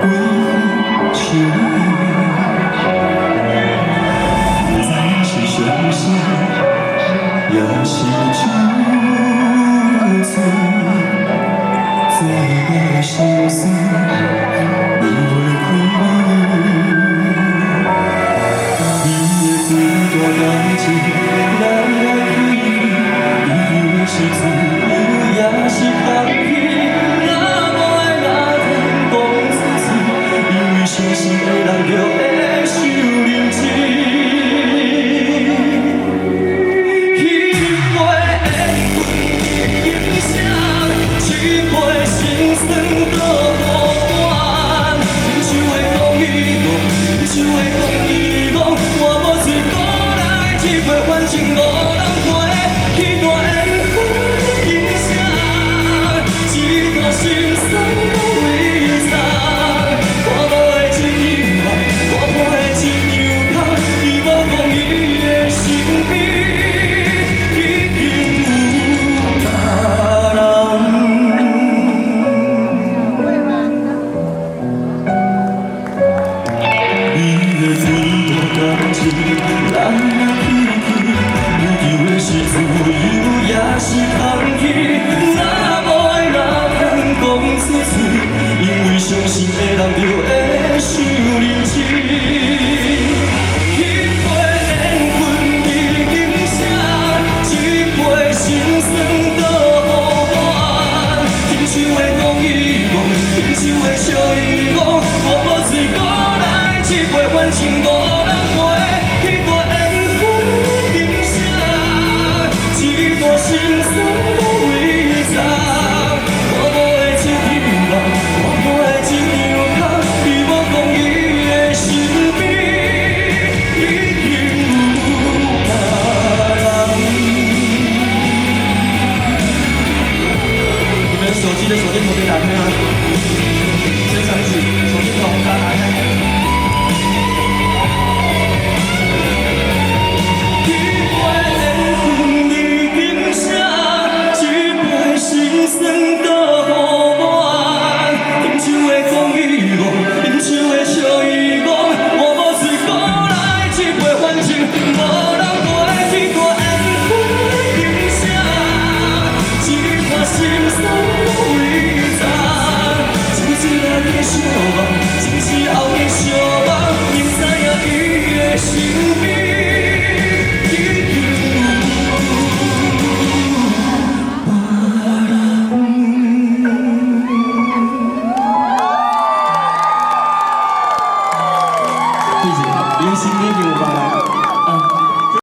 归去，不知是伤心，也是酒醉，最后心酸，你袂开门。你的最大感情，来来去去，以为是自由，也是空虚。 相信的人就会受认真，彼杯缘分影响，这杯心酸都无完。忍受的风雨浪，忍受的风雨浪，我无醉过来，这杯感情无人陪。彼段缘分影响，这段心酸都为藏。 来来去去，追求的是自由，也是空虚。若无爱，哪通讲出嘴？因为相信的人就会受认真。彼杯缘分已经写，这杯心酸都无完。忍受的风雨浪，忍受的笑与梦，我无醉过来，这杯感情无人陪。 心酸都为藏，我无爱这样梦，我无爱这样空，你无讲伊的身边已经有他人。你们手机的手电筒可以打开吗？非常紧，手电筒打开。 谢谢，用心聆听我吧。